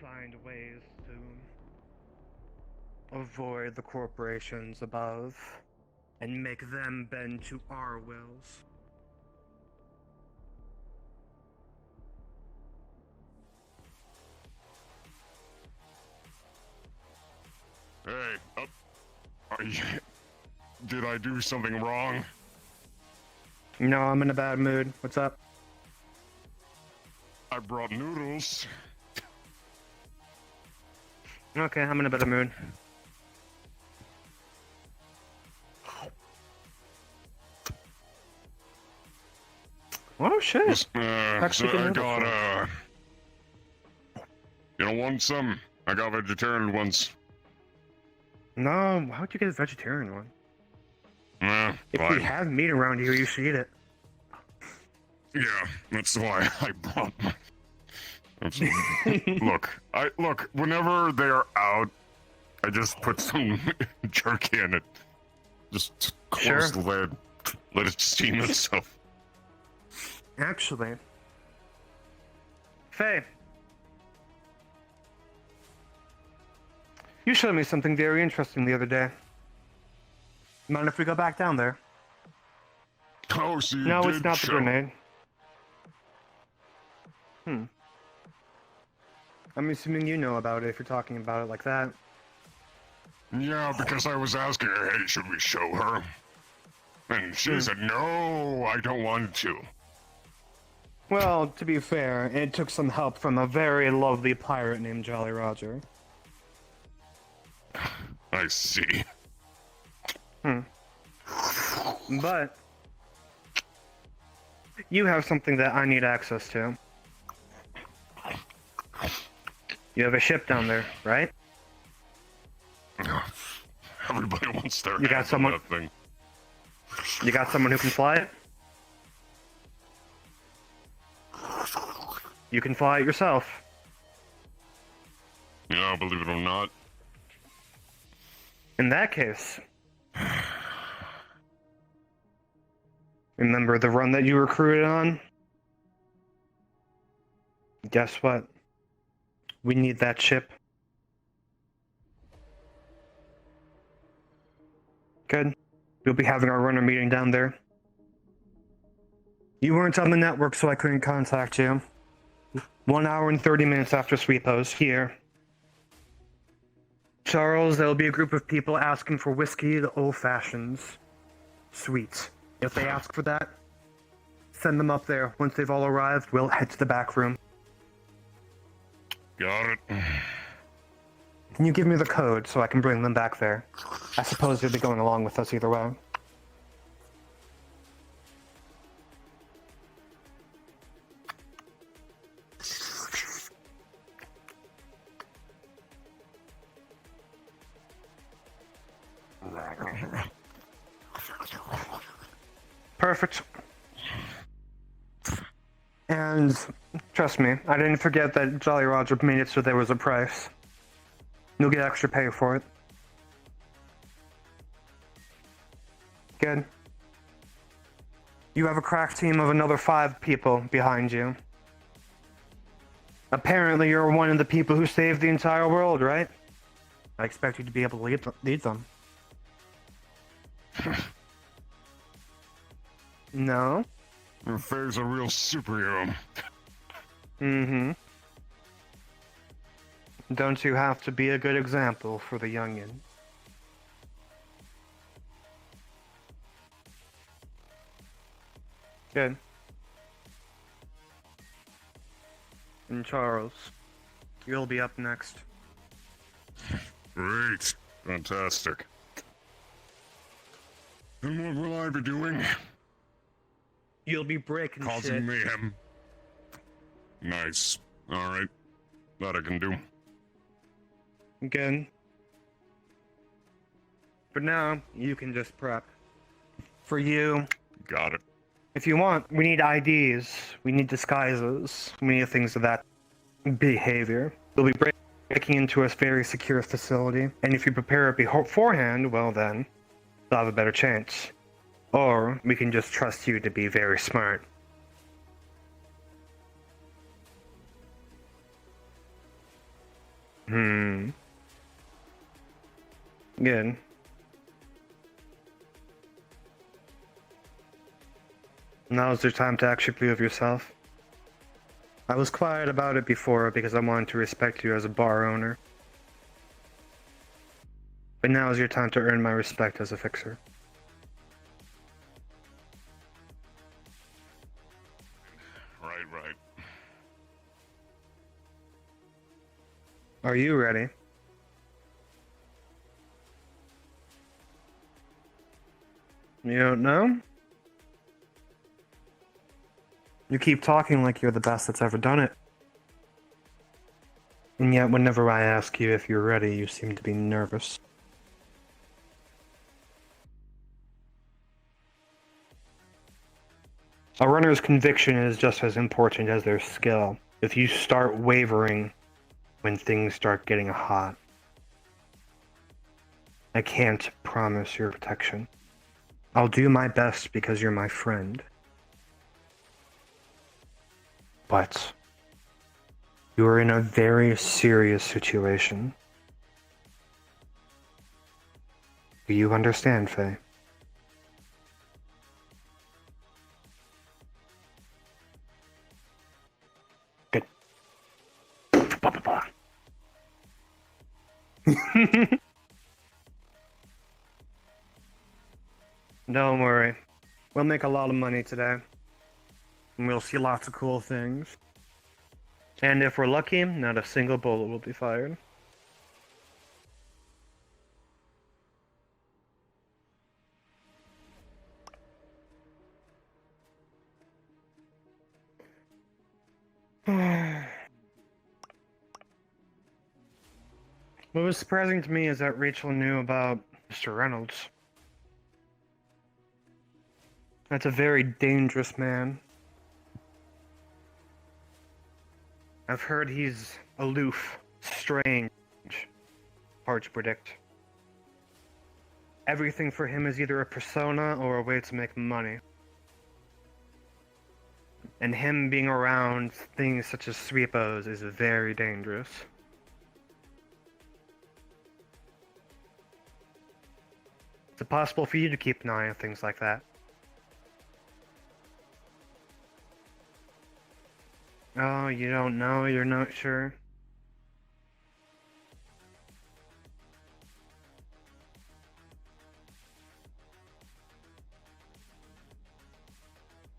find ways to avoid the corporations above and make them bend to our wills. Hey, did I do something wrong? No, I'm in a bad mood. What's up? I brought noodles. Okay, I'm in a better mood. Oh shit! So Actually, I got you don't want some? I got vegetarian ones. No, how'd you get a vegetarian one? If Fine. we have meat around here, you should eat it. Yeah, that's why I brought them. Look. Whenever they're out, I just put some jerky in it. Just close the lid, let it steam itself. Actually, Faye, you showed me something very interesting the other day. Mind if we go back down there? Oh, so you No, did it's not the show. grenade. I'm assuming you know about it if you're talking about it like that. Yeah, because I was asking her, hey, should we show her? And she said, no, I don't want to. Well, to be fair, it took some help from a very lovely pirate named Jolly Roger. I see. But you have something that I need access to. You have a ship down there, right? Everybody wants their You got hands on someone- that thing. You got someone who can fly it? You can fly it yourself. Yeah, believe it or not. In that case, remember the run that you recruited on? Guess what? We need that ship. Good. We'll be having our runner meeting down there. You weren't on the network, so I couldn't contact you. 1 hour and 30 minutes after Sweepos, here. Charles, there'll be a group of people asking for whiskey, the old fashions. Sweet. If they ask for that, send them up there. Once they've all arrived, we'll head to the back room. Got it. Can you give me the code so I can bring them back there? I suppose you'll be going along with us either way. Perfect. And trust me, I didn't forget that Jolly Roger made it so there was a price. You'll get extra pay for it. Good. You have a crack team of another 5 people behind you. Apparently you're one of the people who saved the entire world, right? I expect you to be able to lead them. No? Faye's a real superhero. Mm-hmm. Don't you have to be a good example for the youngin? Good. And Charles, you'll be up next. Great. Fantastic. And what will I be doing? You'll be breaking shit. Causing mayhem. Nice. Alright. That I can do. Good. For now, you can just prep. For you, Got it. if you want, we need IDs, we need disguises, we need things of that behavior. You'll be breaking into a very secure facility, and if you prepare it beforehand, well then, you'll have a better chance. Or, we can just trust you to be very smart. Good. Now's your time to actually prove yourself. I was quiet about it before because I wanted to respect you as a bar owner. But now is your time to earn my respect as a fixer. Right. Are you ready? You don't know? You keep talking like you're the best that's ever done it. And yet, whenever I ask you if you're ready, you seem to be nervous. A runner's conviction is just as important as their skill. If you start wavering when things start getting hot, I can't promise your protection. I'll do my best because you're my friend. But you are in a very serious situation. Do you understand, Faye? Good. Blah, blah, blah. Don't worry. We'll make a lot of money today. And we'll see lots of cool things. And if we're lucky, not a single bullet will be fired. What was surprising to me is that Rachel knew about Mr. Reynolds. That's a very dangerous man. I've heard he's aloof, strange, hard to predict. Everything for him is either a persona or a way to make money. And him being around things such as sweepos is very dangerous. Is it possible for you to keep an eye on things like that? Oh, you don't know? You're not sure?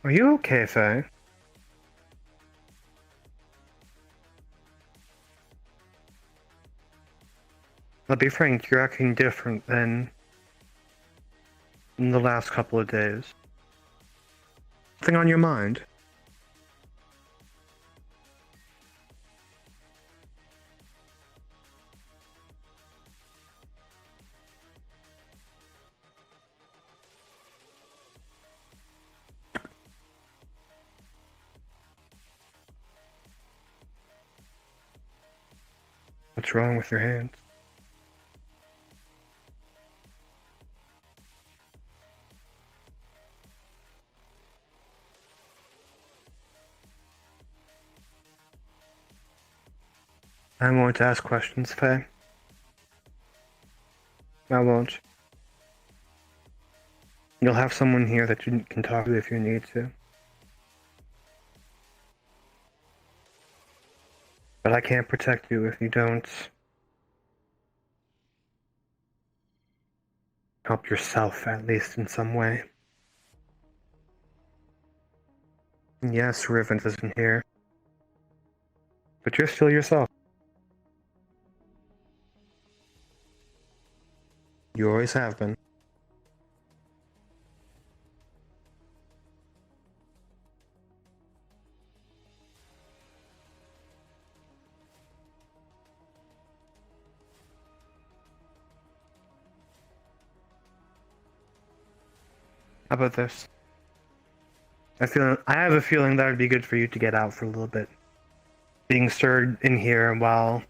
Are you okay, Faye? I'll be frank, you're acting different than in the last couple of days. Something on your mind? What's wrong with your hands? I won't ask questions, Faye. I won't. You'll have someone here that you can talk to if you need to. But I can't protect you if you don't help yourself, at least in some way. Yes, Riven isn't here. But you're still yourself. You always have been. How about this? I have a feeling that would be good for you to get out for a little bit. Being stirred in here while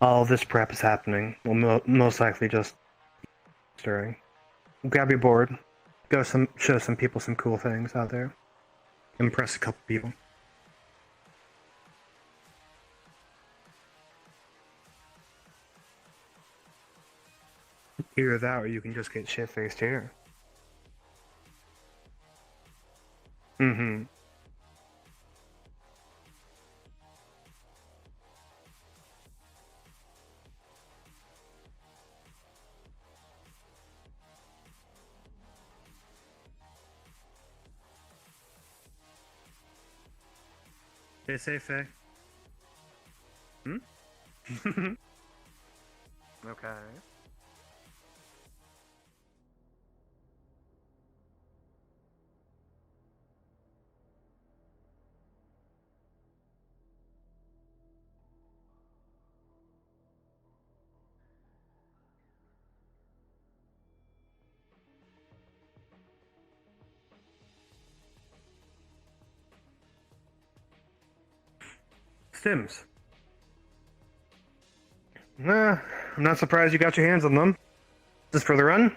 all this prep is happening will most likely just stirring. Grab your board. Show some people some cool things out there. Impress a couple people. Either that or you can just get shit-faced here. Mm-hmm. Stay safe, Faye. Hmm? Okay. Stims. Nah, I'm not surprised you got your hands on them. Just for the run?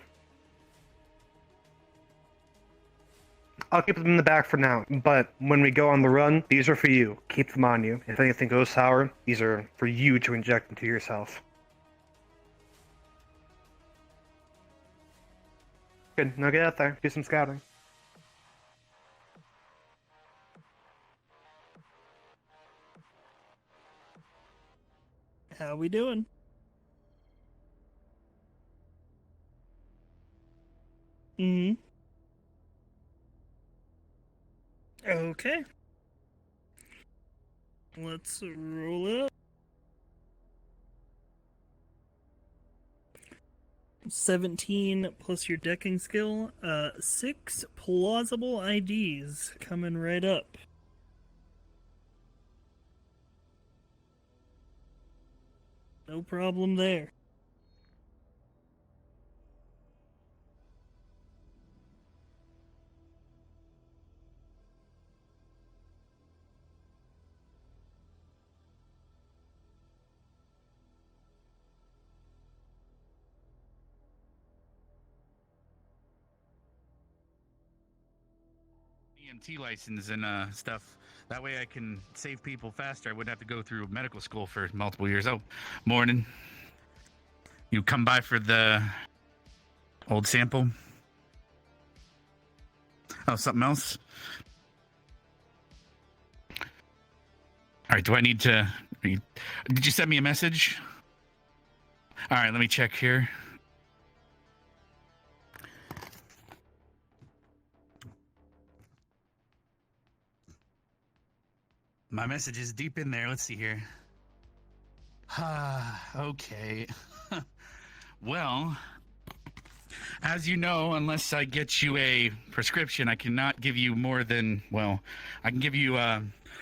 I'll keep them in the back for now, but when we go on the run, these are for you. Keep them on you. If anything goes sour, these are for you to inject into yourself. Good, now get out there, do some scouting. How we doing? Mm-hmm. Okay. Let's roll it up. 17 plus your decking skill. 6 plausible IDs coming right up. No problem there. EMT license and stuff. That way I can save people faster. I wouldn't have to go through medical school for multiple years. Oh, morning. You come by for the old sample? Oh, something else? All right, do I need to... Did you send me a message? All right, let me check here. My message is deep in there. Let's see here. Okay. Well, as you know, unless I get you a prescription, I cannot give you more than, well, I can give you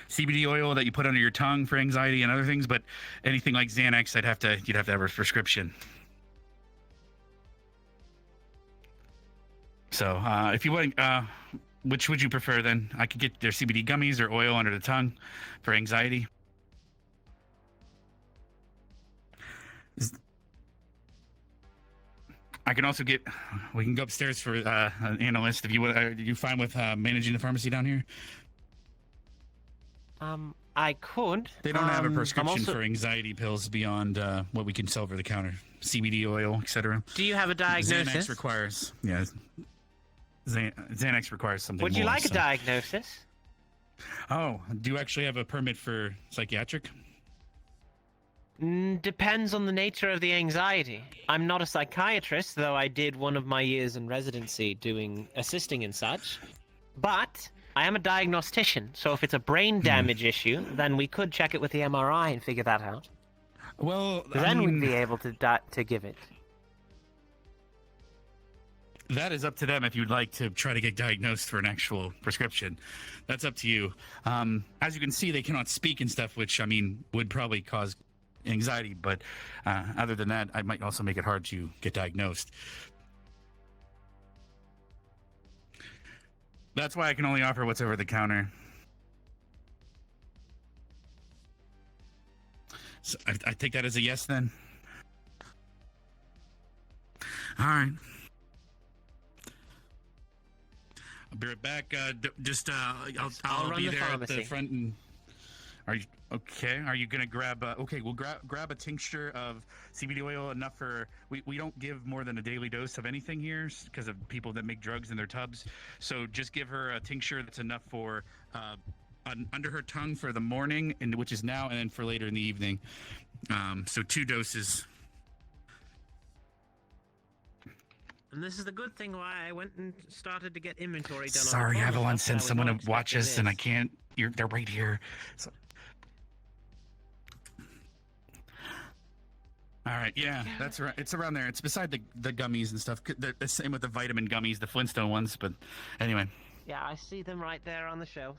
CBD oil that you put under your tongue for anxiety and other things, but anything like Xanax, you'd have to have a prescription. So, if you want, which would you prefer then? I could get their CBD gummies or oil under the tongue for anxiety. I can also get, we can go upstairs for an analyst if you would. Are you fine with managing the pharmacy down here? I could. They don't have a prescription for anxiety pills beyond what we can sell over the counter. CBD oil, etc. Do you have a diagnosis? Xanax requires, yeah. Xanax requires something Would you more, like a diagnosis? Oh, do you actually have a permit for psychiatric? Depends on the nature of the anxiety. I'm not a psychiatrist, though I did one of my years in residency assisting in such. But I am a diagnostician, so if it's a brain damage issue, then we could check it with the MRI and figure that out. Well, then we'd be able to give it. That is up to them if you'd like to try to get diagnosed for an actual prescription. That's up to you. As you can see, they cannot speak and stuff, which, I mean, would probably cause anxiety. But other than that, I might also make it hard to get diagnosed. That's why I can only offer what's over the counter. So I take that as a yes, then. All right. I'll be right back. I'll run be the there pharmacy. at the front and Are you okay? Are you gonna grab? Okay, we'll grab a tincture of CBD oil, enough for. We don't give more than a daily dose of anything here because of people that make drugs in their tubs. So just give her a tincture that's enough for under her tongue for the morning, and which is now, and then for later in the evening. So 2 doses. And this is the good thing why I went and started to get inventory done. Sorry, on the Avalon stuff, sent so I was someone not to watch expecting us, and I this. can't. They're right here. So. All right, yeah, that's right. It's around there. It's beside the gummies and stuff. The same with the vitamin gummies, the Flintstone ones. But anyway. Yeah, I see them right there on the shelf.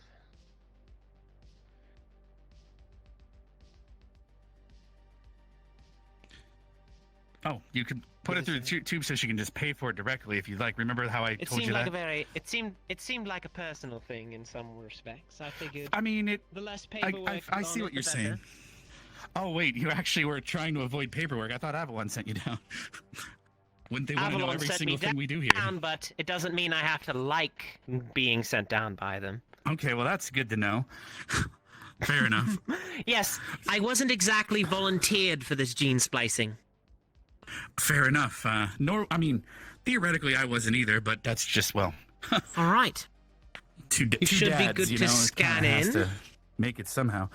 Oh, you can put it through the tube so she can just pay for it directly if you'd like. Remember how I told you that? It seemed like a personal thing in some respects. I figured. I mean, the less paperwork. I see what you're saying. Oh wait, you actually were trying to avoid paperwork. I thought Avalon sent you down. Wouldn't they want to know every single thing we do here? But it doesn't mean I have to like being sent down by them. Okay, well that's good to know. Fair enough. Yes, I wasn't exactly volunteered for this gene splicing. Fair enough. I mean, theoretically I wasn't either, but that's just, well. All right. Two should dads, be good you to know, scan has in. to make it somehow.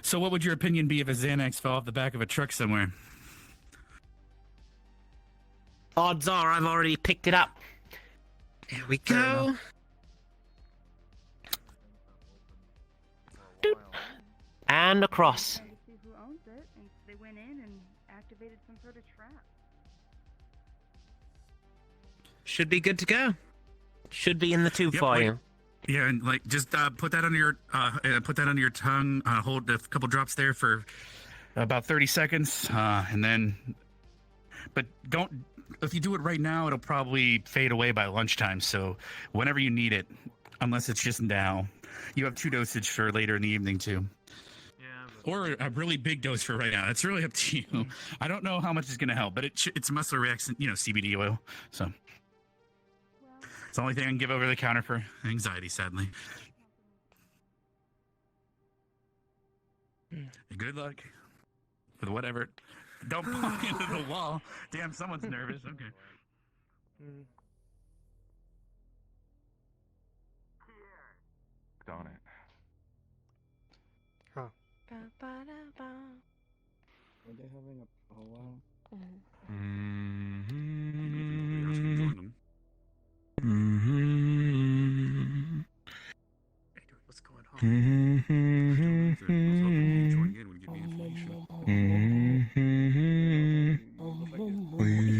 So what would your opinion be if a Xanax fell off the back of a truck somewhere? Odds are I've already picked it up. There we go. Doop. And across. Who owns it, and they went in and activated some sort of trap. Should be good to go. Should be in the tube for you. Yeah, and like just put that on your tongue. Hold a couple drops there for about 30 seconds, and then. But don't. If you do it right now, it'll probably fade away by lunchtime. So whenever you need it, unless it's just now, you have 2 dosage for later in the evening too. Or a really big dose for right now. It's really up to you. I don't know how much is going to help, but it's muscle relaxant, CBD oil. So it's the only thing I can give over the counter for anxiety, sadly. Good luck with whatever. Don't bump into the wall. Damn, someone's nervous. Okay. Darn it. Were they having a powwow? What's going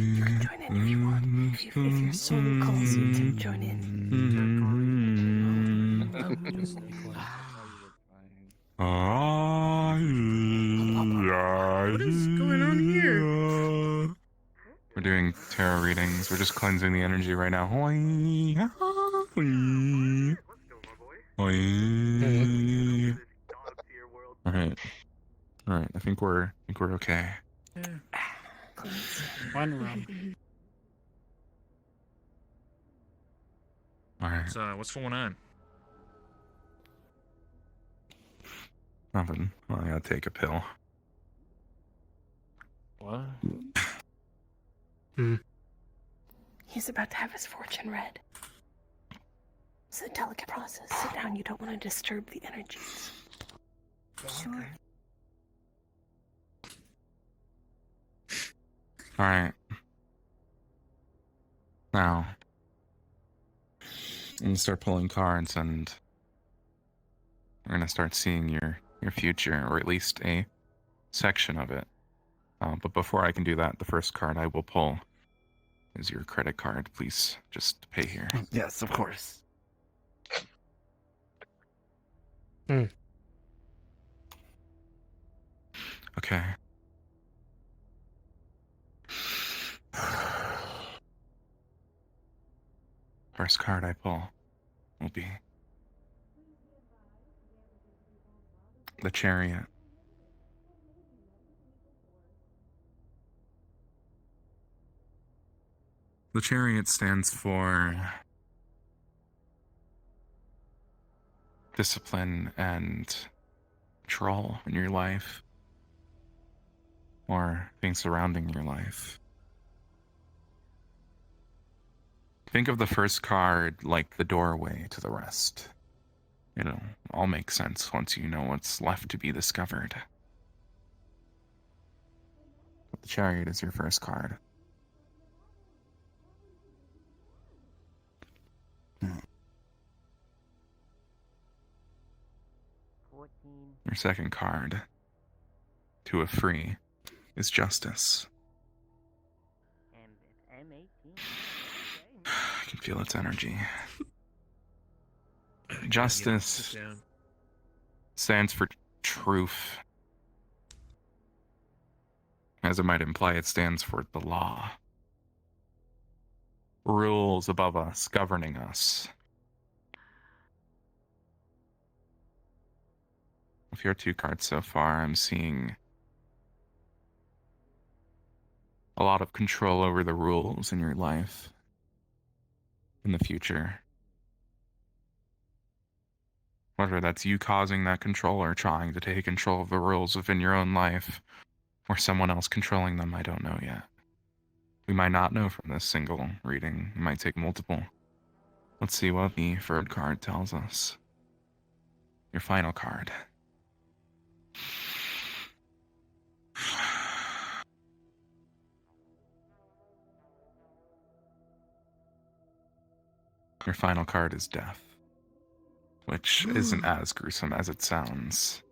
You can join in if you want. If your soul calls, you can join in. What is going on here? We're doing tarot readings. We're just cleansing the energy right now. All right. I think we're okay. One room. All right. What's going on? Nothing. Well, I gotta take a pill. What? He's about to have his fortune read. It's a delicate process. Sit down. You don't want to disturb the energies. Sure. All right. Now, I'm gonna start pulling cards, and we're gonna start seeing your future, or at least a section of it. But before I can do that, the first card I will pull is your credit card. Please just pay here. Yes, of course. Okay. First card I pull will be the Chariot. The Chariot stands for discipline and control in your life, or things surrounding your life. Think of the first card like the doorway to the rest. It'll all make sense once you know what's left to be discovered. But the Chariot is your first card. Your second card, to a free, is Justice. I can feel its energy. Justice stands for truth. As it might imply, it stands for the law. Rules above us, governing us. With your 2 cards so far, I'm seeing a lot of control over the rules in your life in the future. Whether that's you causing that control or trying to take control of the rules within your own life, or someone else controlling them, I don't know yet. We might not know from this single reading. It might take multiple. Let's see what the third card tells us. Your final card. Your final card is Death, which isn't as gruesome as it sounds.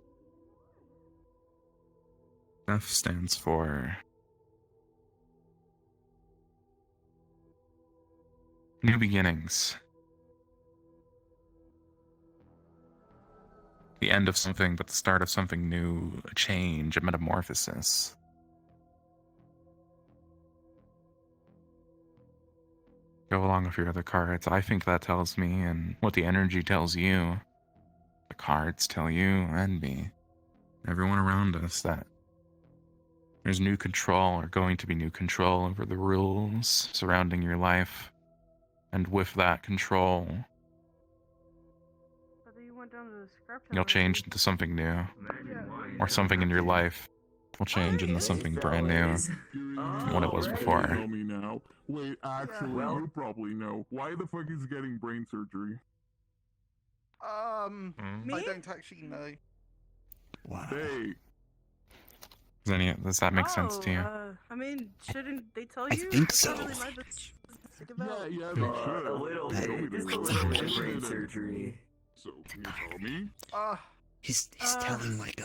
Death stands for new beginnings. The end of something, but the start of something new, a change, a metamorphosis. Go along with your other cards. I think that tells me, and what the energy tells you, the cards tell you and me, everyone around us, that there's new control, or going to be new control over the rules surrounding your life. And with that control, you'll change into something new. Or something in your life will change into something brand new from what it was before. Tell me now. Wait, actually, you probably know. Why the fuck is he getting brain surgery? I don't actually know. Wow. Hey. Does that make sense to you? I mean, shouldn't they tell I you? think It's not so. really my business to think Yeah, about. yeah, they should. A little That- bit. Just a little bit of brain surgery. So, can you tell me? He's telling like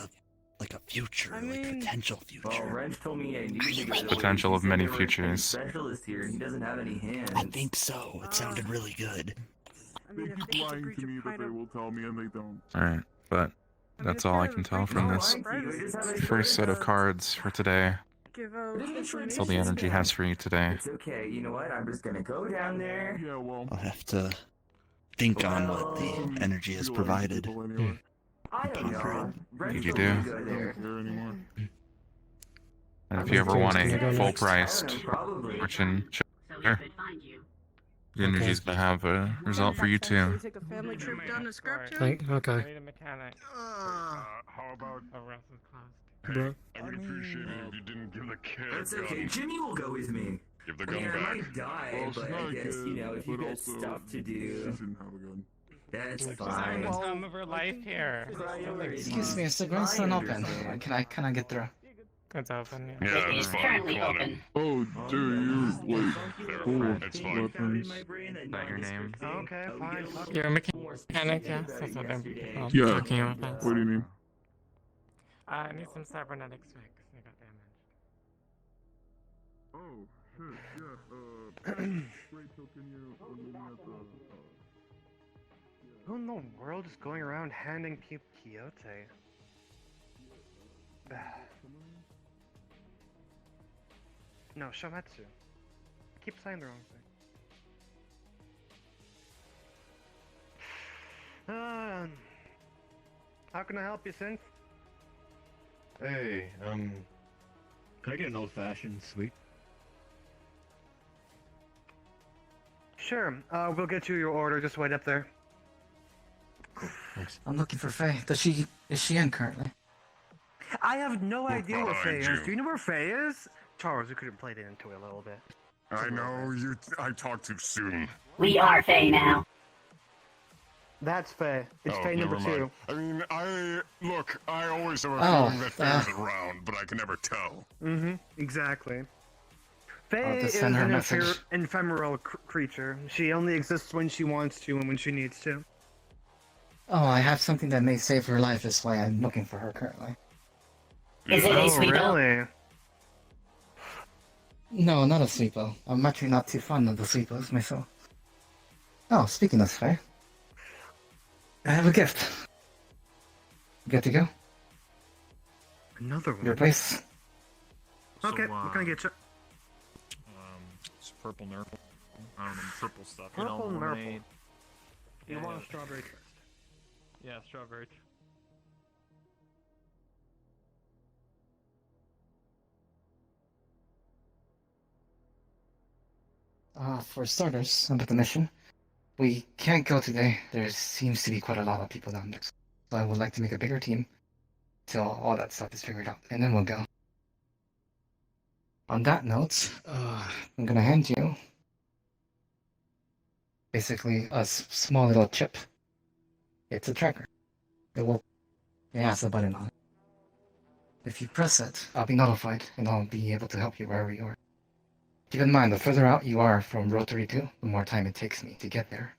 a future, I like mean- potential Well, future. Wrench told me I needed to go away. Potential of He said many there were futures. Specialist here. He doesn't have any hands. I think so. It sounded really good. I They mean, I keep think it's a lying breach to of me that they private- will tell me and they don't. Alright, but that's all I can tell from this first set of cards for today. Give out That's all the information. energy has for you today. It's okay. You know what? I'm just gonna go down there. Yeah, well. I'll have to think on what the energy has provided. People anyway. I don't know. Wrench You told me do? to go I there. don't care anymore. And if you ever want a I full don't priced know, probably. fortune, sure. The energy's gonna have a result for you too. Take a family trip down to Scraptown. Okay. need a mechanic. How about A Russell's class. Bro. I would appreciate it if you didn't give the kid It's a okay. gun. Jimmy will go with me. Give the I mean, gun I back. might die, Well, but she's I not a guess, kid, you know, if you but got also stuff to She do, shouldn't have a gun. that's Like, fine. well, Time of her life here. Excuse me, is the green still open? Can I get through? It's open. Yeah, it's fine. Come on in. Oh, dude, you're like full of It's fine. weapons. Is that your name? Okay, fine. You're a mechanic, yes. That's what I'm Yeah. talking about. What do you mean? I need some cybernetics fix. I got damaged. Oh, shit, yeah, Rachel, can you meet me at the, Who in the world is going around handing people Quixote? No, Shometsu. Keep saying the wrong thing. How can I help you, Synth? Hey, can I get an old-fashioned sweet? Sure, we'll get you your order, just wait up there. I'm looking for Faye. Is she in currently? I have no idea where Faye behind is. you. Do you know where Faye is? Charles, you could have played it into it a little bit. I know you. I talked too soon. We are Faye now. That's Faye. It's Oh, Faye number never 2. mind. I mean, look. I always have a Oh, feeling that Faye's around, but I can never tell. Mm-hmm. Exactly. Faye I'll is just send her a an message. ephemeral creature. She only exists when she wants to and when she needs to. Oh, I have something that may save her life. Is why I'm looking for her currently. Is it a Oh, sleeper? really? No, not a sleepo. I'm actually not too fond of the sleepos myself. Oh, speaking of Faye, I have a gift. Good to go? Another one. Your place. Okay, what can I get you? It's purple nurple. I don't know, purple stuff. Purple you know, nurple. lemonade. You Yeah, want yeah. a strawberry first? Yeah, strawberry. For starters, under the mission, we can't go today. There seems to be quite a lot of people down there. So I would like to make a bigger team till all that stuff is figured out, and then we'll go. On that note, I'm gonna hand you basically a small little chip. It's a tracker. It has a button on it. If you press it, I'll be notified, and I'll be able to help you wherever you are. Keep in mind, the further out you are from Road 32, the more time it takes me to get there.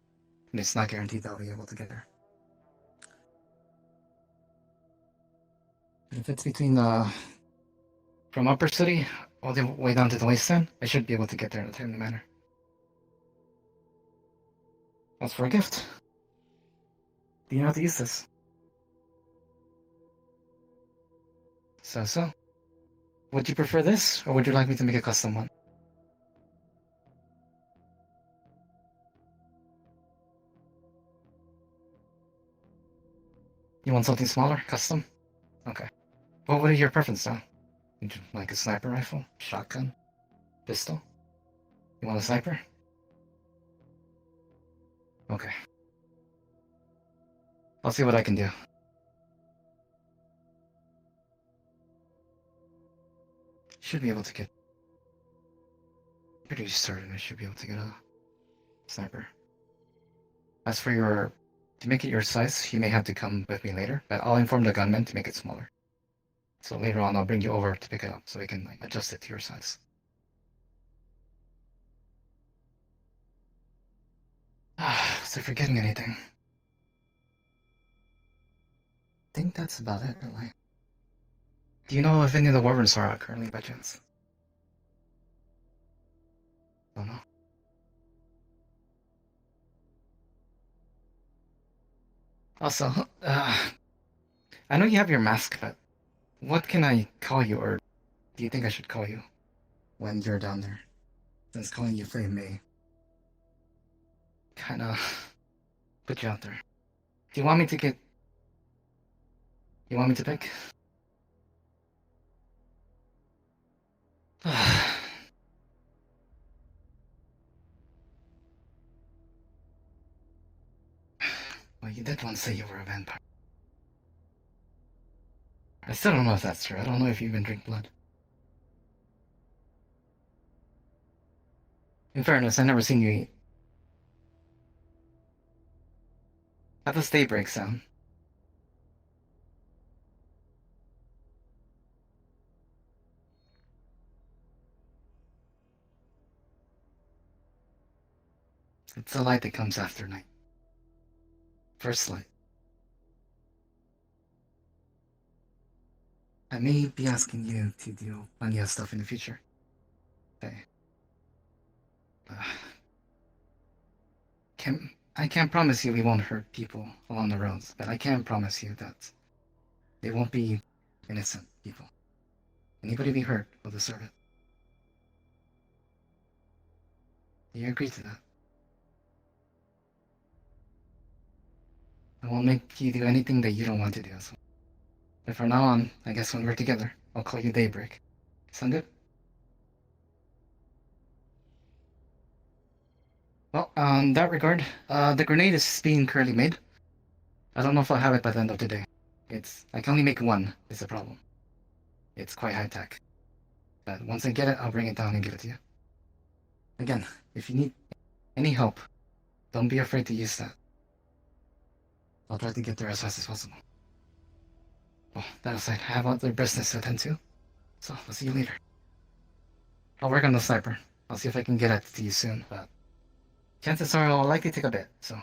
And it's not guaranteed that I'll be able to get there. If it's between from Upper City all the way down to the wasteland, I should be able to get there in a timely manner. As for a gift, do you know how to use this? So. Would you prefer this, or would you like me to make a custom one? You want something smaller, custom? Okay. What would be your preference now? Would you like a sniper rifle, shotgun, pistol? You want a sniper? Okay. I'll see what I can do. Should be able to get... Pretty certain I should be able to get a sniper. As for your... To make it your size, you may have to come with me later, but I'll inform the gunman to make it smaller. So later on, I'll bring you over to pick it up, so we can adjust it to your size. Was I forgetting anything? I think that's about it, really. Do you know if any of the wyverns are out currently, by chance? Don't know. Also, I know you have your mask, but what can I call you, or do you think I should call you when you're down there? Since calling you Faye may kinda put you out there. Do you want me to get... You want me to pick? Well, you did once say you were a vampire. I still don't know if that's true. I don't know if you even drink blood. In fairness, I've never seen you eat. How does daybreak sound? It's the light that comes after night. First light. I may be asking you to do plenty of stuff in the future. Okay. I can't promise you we won't hurt people along the roads, but I can promise you that they won't be innocent people. Anybody be hurt will deserve it. Do you agree to that? I won't make you do anything that you don't want to do. So. But from now on, I guess when we're together, I'll call you Daybreak. Sound good? Well, in that regard, the grenade is being currently made. I don't know if I'll have it by the end of the day. I can only make one, is the problem. It's quite high tech. But once I get it, I'll bring it down and give it to you. Again, if you need any help, don't be afraid to use that. I'll try to get there as fast as possible. Well, that aside, I have other business to attend to, so I'll see you later. I'll work on the sniper. I'll see if I can get it to you soon, but chances are it'll likely take a bit, so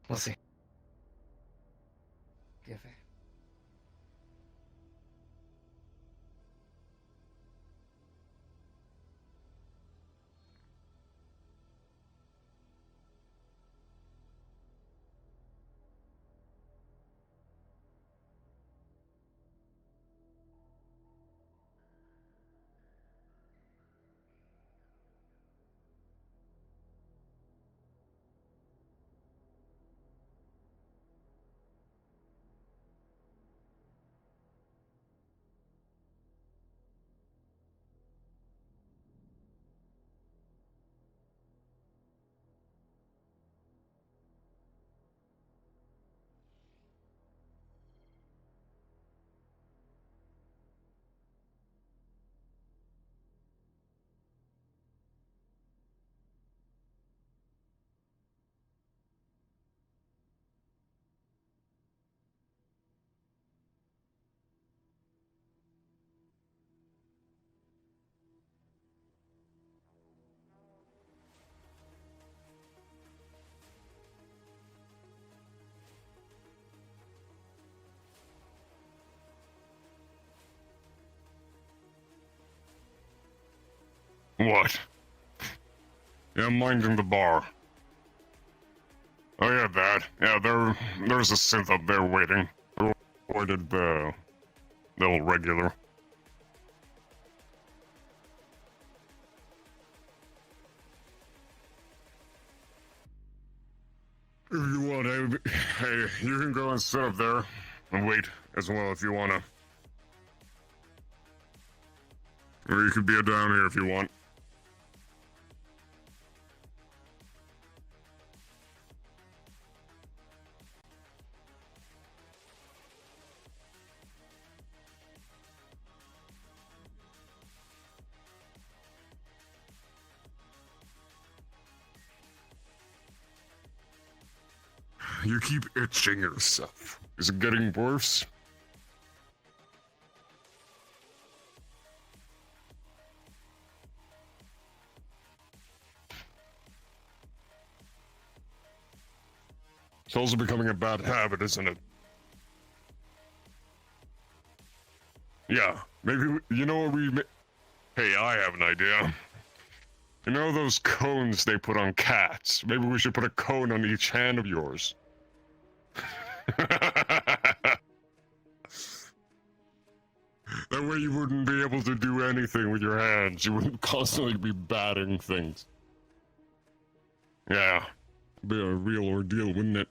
we'll see. PFA. What? Yeah, I'm minding the bar. Oh yeah, that. Yeah, there's a synth up there waiting. Ordered the little regular. If you want, hey, you can go and sit up there and wait as well if you wanna. Or you could be down here if you want. You keep itching yourself. Is it getting worse? It's also becoming a bad habit, isn't it? Yeah, maybe, you know what Hey, I have an idea. You know those cones they put on cats? Maybe we should put a cone on each hand of yours. That way you wouldn't be able to do anything with your hands. You wouldn't constantly be batting things. Yeah. Be a real ordeal, wouldn't it?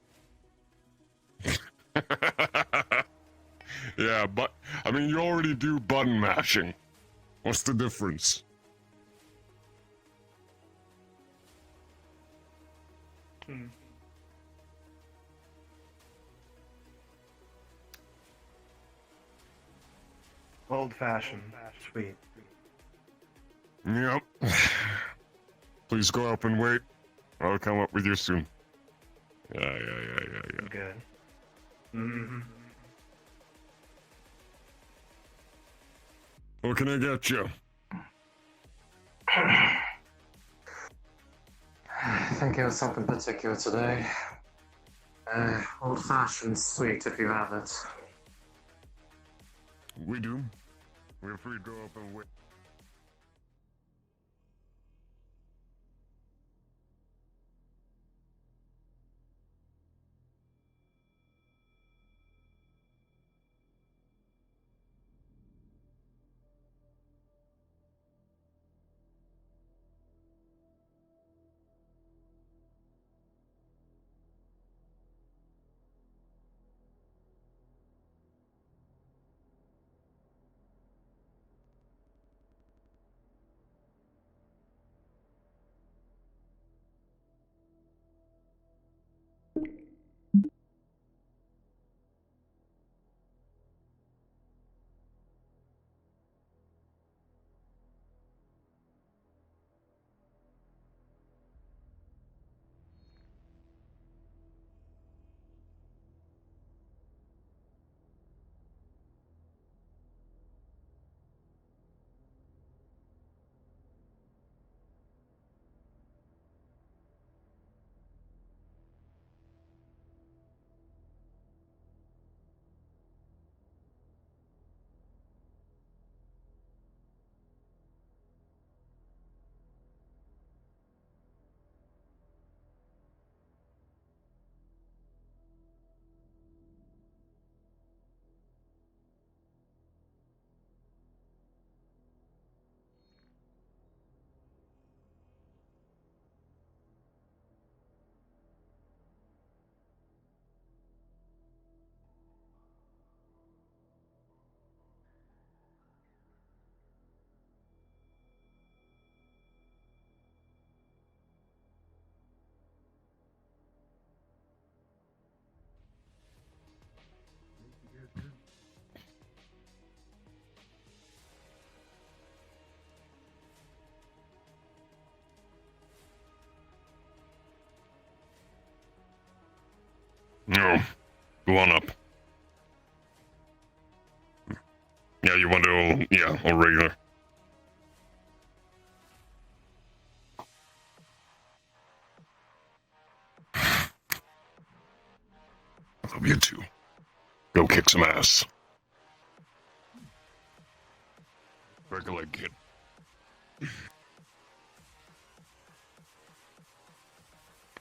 Yeah, but, I mean, you already do button mashing. What's the difference? Old-fashioned. Sweet. Yep. Please go up and wait. I'll come up with you soon. Yeah. Good. Mm-hmm. What can I get you? I think it was something particular today. Old-fashioned sweet, if you have it. We do. We're free to go up and wait. No. Go on up. Yeah, you want to, yeah, all regular. I love you too. Go kick some ass. Break a leg, kid.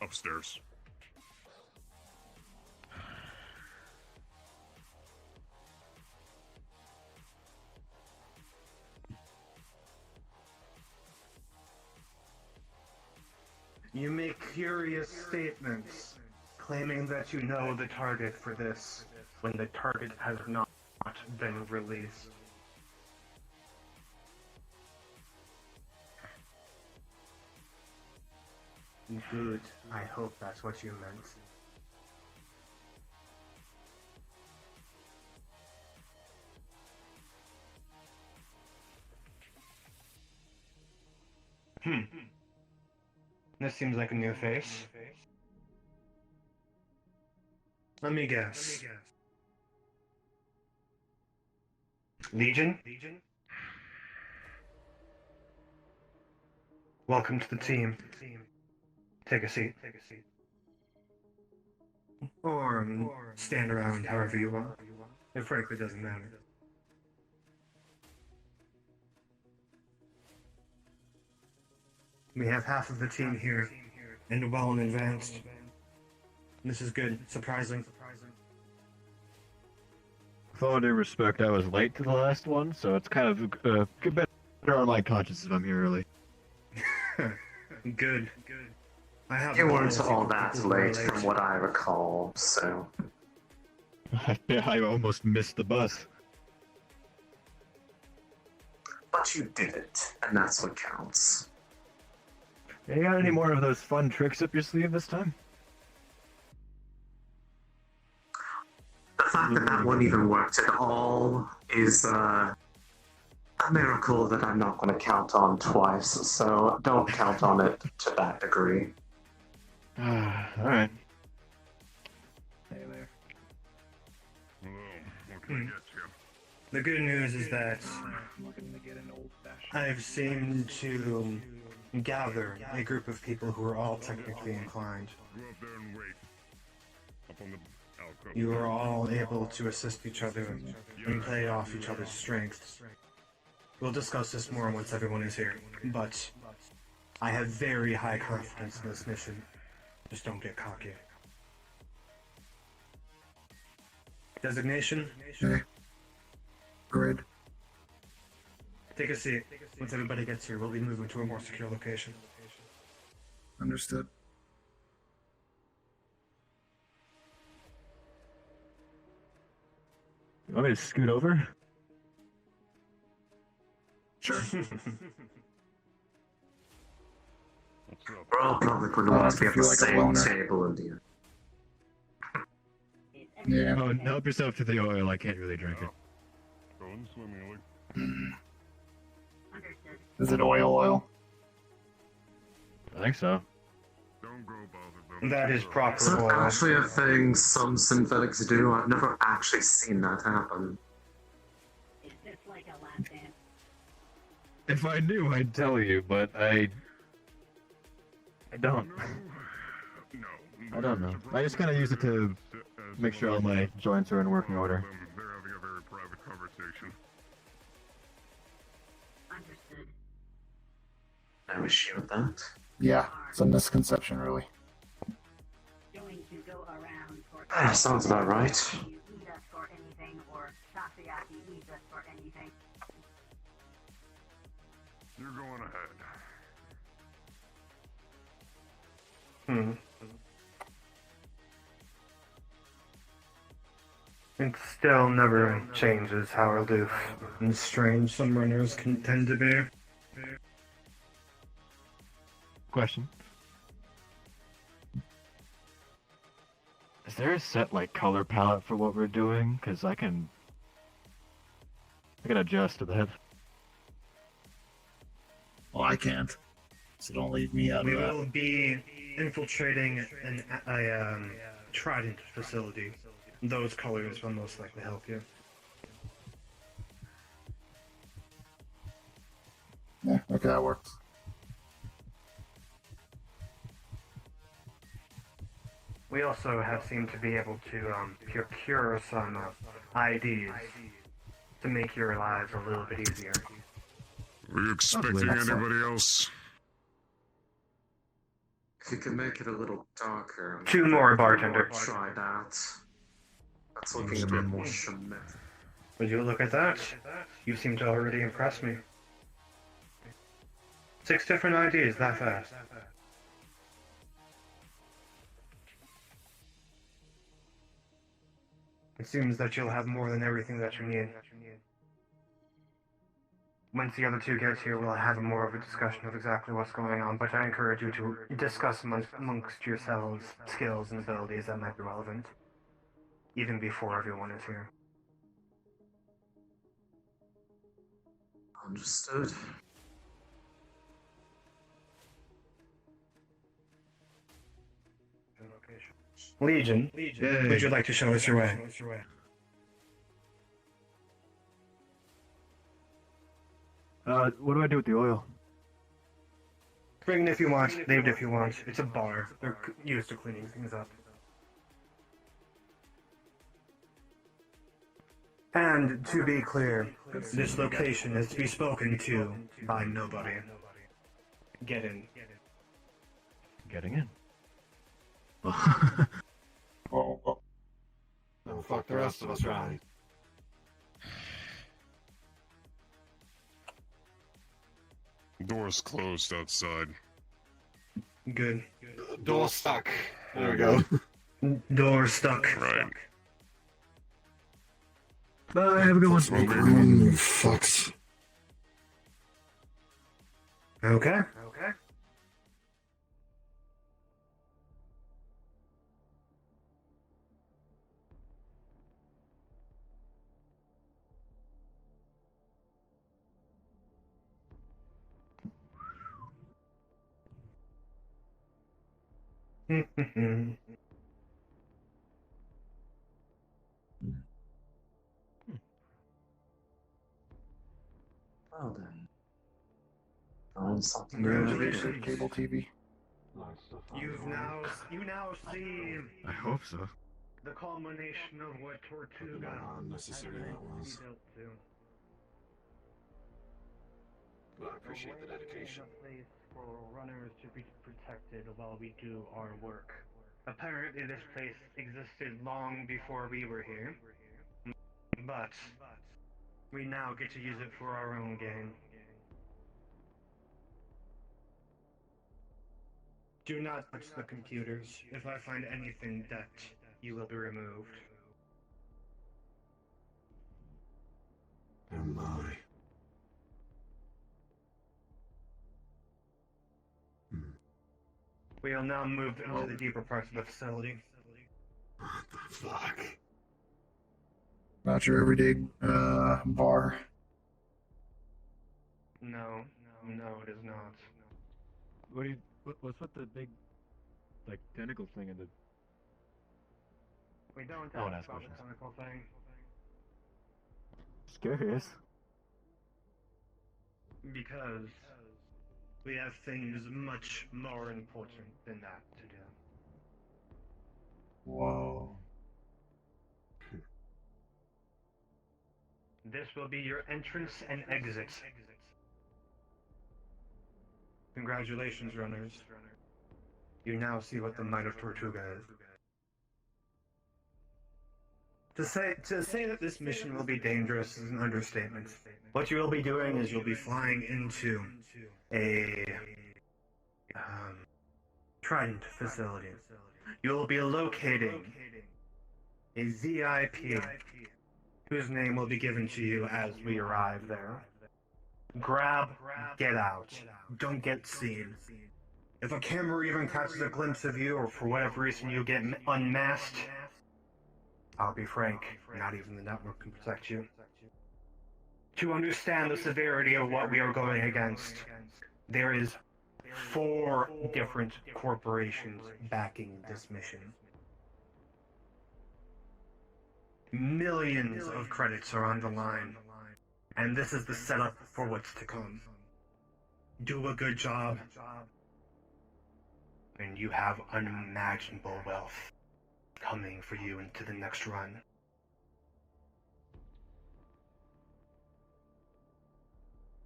Upstairs. You make curious statements, claiming that you know the target for this, when the target has not been released. Good. I hope that's what you meant. This seems like a new face. Let me guess. Legion? Welcome to the team. Take a seat. Or stand around however you want. It frankly doesn't matter. We have half of the team here, and well in advance. This is good. Surprising. With all due respect, I was late to the last one, so it's kind of better on my conscience if I'm here early. Good. I have You weren't all that late from what I recall, so... I almost missed the bus. But you did it, and that's what counts. You got any more of those fun tricks up your sleeve this time? The fact that that one even worked at all is a miracle that I'm not going to count on twice, so don't count on it to that degree. Alright. Hello. What can I get you? The good news is that I've seemed to gather a group of people who are all technically inclined. Go up there and wait. Up on the alcove. You are all able to assist each other and play off each other's strengths. We'll discuss this more once everyone is here, but I have very high confidence in this mission. Just don't get cocky. Designation? Grid. Take a seat. Once everybody gets here, we'll be moving to a more secure location. Understood. You want me to scoot over? Sure. We're all probably going to want to be at the same table in the end. Yeah. Oh, help yourself to the oil. I can't really drink it. Going swimmingly. Is it oil? I think so. Don't go bother them. That is Is proper that oil. actually a thing some synthetics do? I've never actually seen that happen. It's just like a lap dance. If I knew, I'd tell you, but I don't. No. I don't know. I just kind of use it to make sure all my joints are in working order. They're having a very private conversation. Understood. No issue with that. Yeah, it's a misconception, really. Going to go around for Sounds about right. you eat us for anything, or Sasayaki eats us for anything. You're going ahead. It still never changes how aloof and strange some runners can tend to be. Question. Is there a set, color palette for what we're doing? Because I can adjust to that. Well, I can't. So don't leave me out We of that. will be infiltrating Trident facility. Those colors will most likely help you. Yeah, okay, that works. We also have seemed to be able to procure some IDs to make your lives a little bit easier. Were you expecting anybody else? If you can make it a little darker. Two more, bartender. Try that. That's looking a bit more Shemet. Would you look at that? You seem to already impress me. 6 different IDs that fast. It seems that you'll have more than everything that you need. Once the other two get here, we'll have more of a discussion of exactly what's going on, but I encourage you to discuss amongst yourselves skills and abilities that might be relevant, even before everyone is here. Understood. Legion, Yay. would you like to show us your way? What do I do with the oil? Bring it if you want, leave it if you want. It's a bar. They're used to cleaning things up. And to be clear, this location is to be spoken to by nobody. Get in. Getting in. Oh. Then fuck the rest of us, right? Door's closed outside. Good. Door stuck. There we go. Door stuck. Right. Bye, have a good one. Fucks. Okay. Well then. Find something Congratulations. Cable TV. You now see I hope so. the culmination of what Tortuga Unnecessary that was. built to. But I appreciate the dedication. A place for runners to be protected while we do our work. Apparently this place existed long before we were here, but we now get to use it for our own gain. Do not touch the computers. If I find anything decked, you will be removed. Am I? We will now move into the deeper parts of the facility. What the fuck? Not your everyday bar. No, it is not. What do you? What's with the big, like, tentacle thing in the? We don't I won't have ask about the questions. tentacle thing. Just curious. Because we have things much more important than that to do. Whoa. This will be your entrance and exit. Congratulations, runners. You now see what the might of Tortuga is. To say that this mission will be dangerous is an understatement. What you will be doing is you'll be flying into a Trident facility. You will be locating a VIP whose name will be given to you as we arrive there. Grab, get out. Don't get seen. If a camera even catches a glimpse of you, or for whatever reason you get unmasked, I'll be frank, not even the network can protect you. To understand the severity of what we are going against, there is 4 different corporations backing this mission. Millions of credits are on the line, and this is the setup for what's to come. Do a good job, and you have unimaginable wealth coming for you into the next run.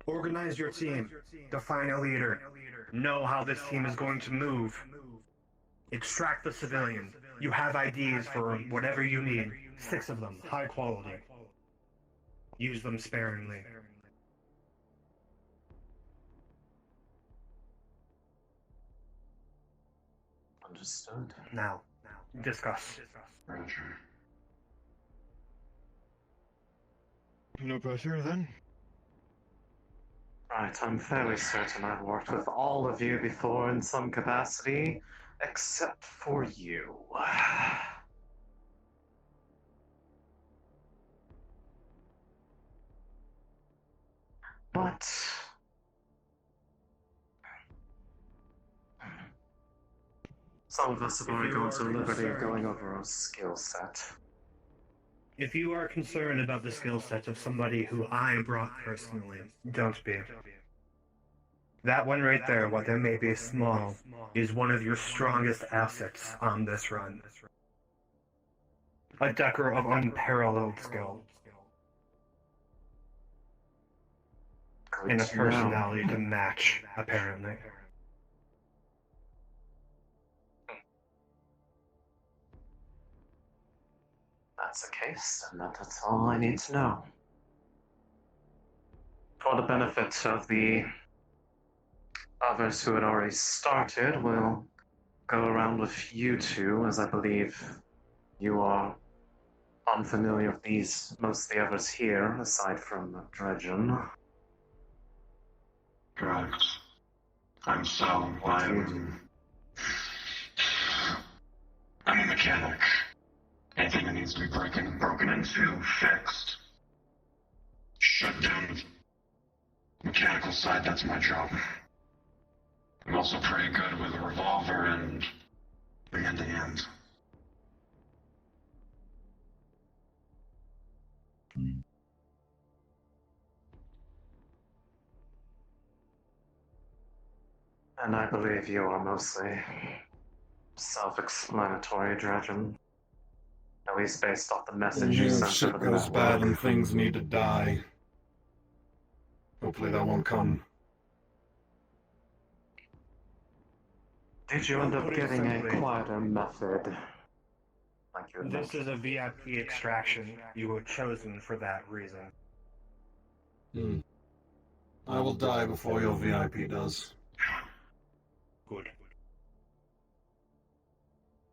Organize your team, define a leader, know how this team is going to move, extract the civilian. You have IDs for whatever you need, 6 of them, high quality. Use them sparingly. Understood. Now, discuss. Roger. No pressure, then? Right, I'm fairly certain I've worked with all of you before in some capacity, except for you. But some of us have already gone to liberty of going over our skill set. If you are concerned about the skill set of somebody who I brought personally, don't be. That one right there, while they may be small, is one of your strongest assets on this run. A decker of unparalleled skill. And a personality to match, apparently. That's the case, and that's all I need to know. For the benefit of the others who had already started, we'll go around with you two, as I believe you are unfamiliar with most of the others here, aside from Dredgen. Correct. I'm Sal. I'm a mechanic. Anything that needs to be broken into, fixed, shut down. Mechanical side, that's my job. I'm also pretty good with a revolver and hand-to-hand. And I believe you are mostly self-explanatory, Dredgen. At least based off the message you sent Shit over the goes network. bad and things need to die. Hopefully that won't come. Did you end up getting a quieter method? Like you had This is a VIP extraction. You were chosen for that reason. I will die before your VIP does. Good.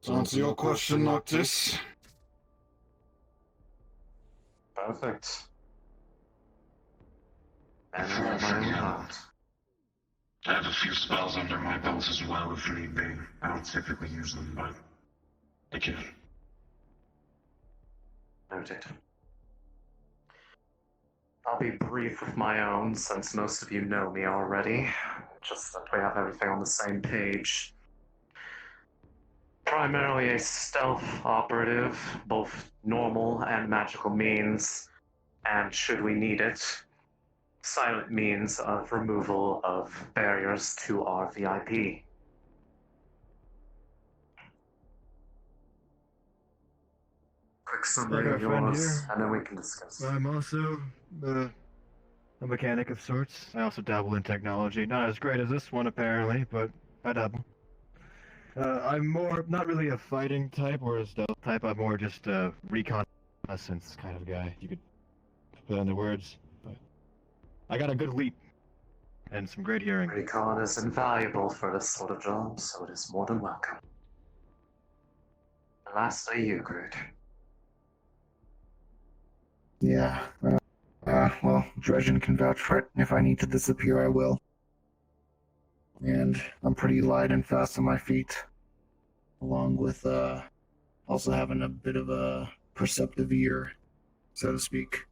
To answer your question, Noctis. Perfect. And my own heart. I have a few spells under my belt as well if need be. I don't typically use them, but I can. Noted. I'll be brief with my own, since most of you know me already. Just that we have everything on the same page. Primarily a stealth operative, both normal and magical means, and should we need it, silent means of removal of barriers to our VIP. Quick summary Like of our friend yours, here. and then we can discuss. I'm also a mechanic of sorts. I also dabble in technology. Not as great as this one, apparently, but I dabble. I'm more, not really a fighting type or a stealth type. I'm more just a reconnaissance kind of guy. You could put that into words. But I got a good leap and some great hearing. Recon is invaluable for this sort of job, so it is more than welcome. And lastly, you, Groot. Yeah. Well, Dredgen can vouch for it. If I need to disappear, I will. And I'm pretty light and fast on my feet. Along with, also having a bit of a perceptive ear, so to speak.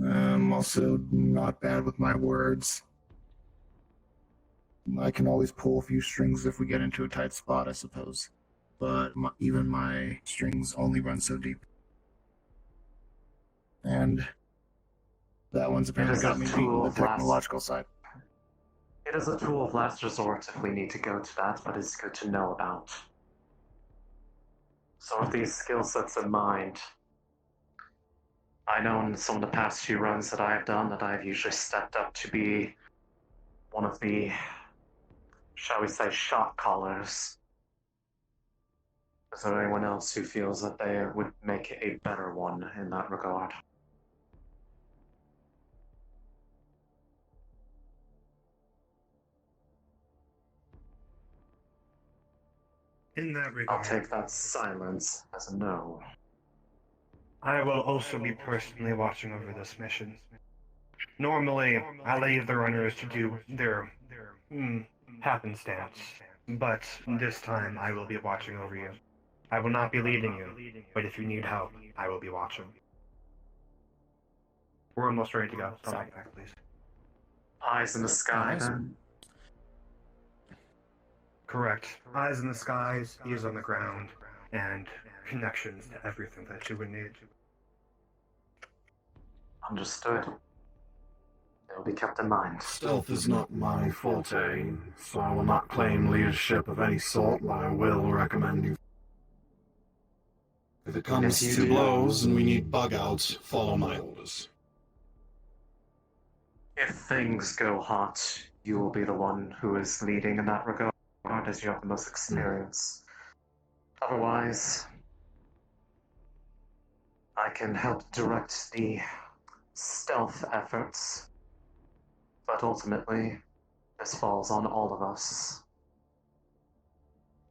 I'm also not bad with my words. I can always pull a few strings if we get into a tight spot, I suppose. But even my strings only run so deep. And that one's apparently is a got me beat tool on the of last- technological side. It is a tool of last resort if we need to go to that, but it's good to know about. So with these skill sets in mind, I know in some of the past few runs that I have done that I've usually stepped up to be one of the, shall we say, shot callers. Is there anyone else who feels that they would make a better one in that regard? In that I'll regard, take that silence as a no. I will also be personally watching over this mission. Normally, I leave the runners to do their happenstance, but this time I will be watching over you. I will not be leading you, but if you need help, I will be watching. We're almost ready to go. Come back, please. Eyes in the sky, then? Correct. Eyes in the skies, ears on the ground, and connections to everything that you would need. Understood. It'll be kept in mind. Stealth is not my forte, so I will not claim leadership of any sort, but I will recommend you. If it comes Yes, to you do. blows and we need bug outs, follow my orders. If things go hot, you will be the one who is leading in that regard, as you have the most experience. Otherwise, I can help direct the stealth efforts, but ultimately, this falls on all of us.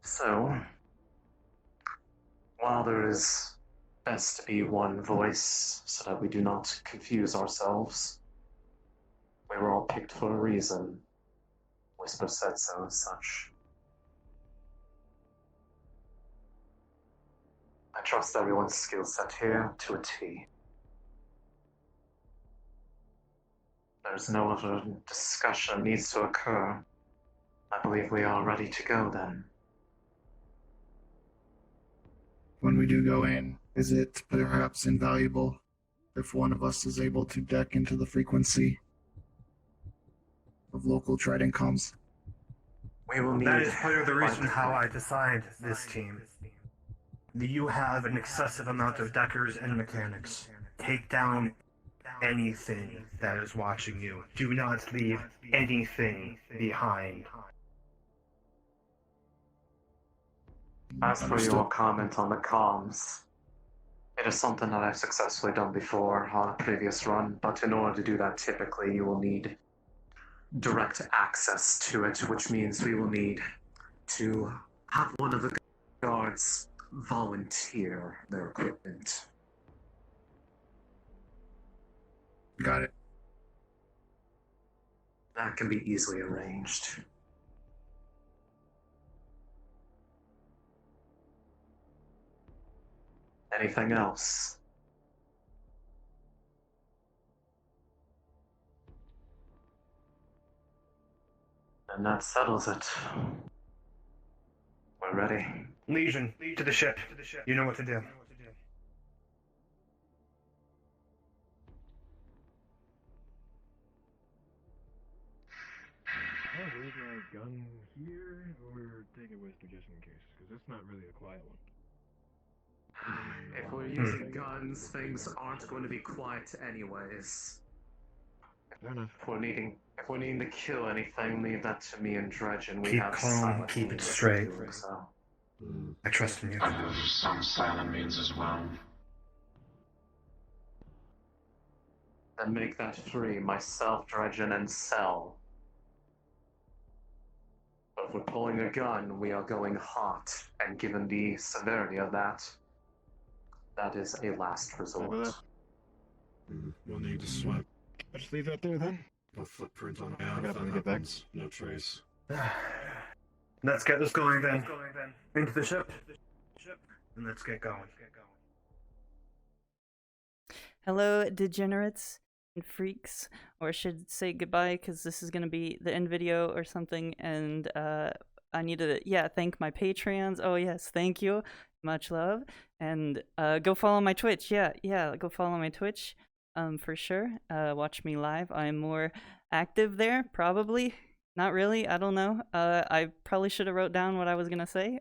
So, while there is best to be one voice so that we do not confuse ourselves, we were all picked for a reason. Whisper said so as such. I trust everyone's skill set here to a T. There's no other discussion needs to occur. I believe we are ready to go then. When we do go in, is it perhaps invaluable if one of us is able to deck into the frequency of local trident comms? We will need... That is part of the reason how I decide this team. You have an excessive amount of deckers and mechanics. Take down anything that is watching you. Do not leave anything behind. As for your comment on the comms, it is something that I've successfully done before on a previous run, but in order to do that, typically you will need direct access to it, which means we will need to have one of the guards volunteer their equipment. Got it. That can be easily arranged. Anything else? And that settles it. We're ready. Legion, to the ship. You know what to do. I'll leave my gun here, or take it with me just in case, because it's not really a quiet one. If we're using guns, things aren't going to be quiet anyways. Fair enough. If we're needing to kill anything, leave that to me and Dredge, and we Keep have calm, silent keep it means of straight. doing so. I trust in you. I know there's some silent means as well. Then make that 3, myself, Dredgen, and Cell. But if we're pulling a gun, we are going hot, and given the severity of that, that is a last resort. We'll need to swipe. I'll just leave that there then. A footprint on I gotta get back. No trace. Let's get this going then. Into the ship. And let's get going. Hello, degenerates and freaks, or I should say goodbye because this is going to be the end video or something. And I need to, thank my Patreons. Oh, yes, thank you. Much love. And go follow my Twitch. Yeah, go follow my Twitch. For sure. Watch me live. I'm more active there, probably. Not really, I don't know. I probably should have wrote down what I was gonna say.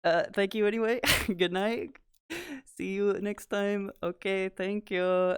Thank you anyway. Good night. See you next time. Okay, thank you.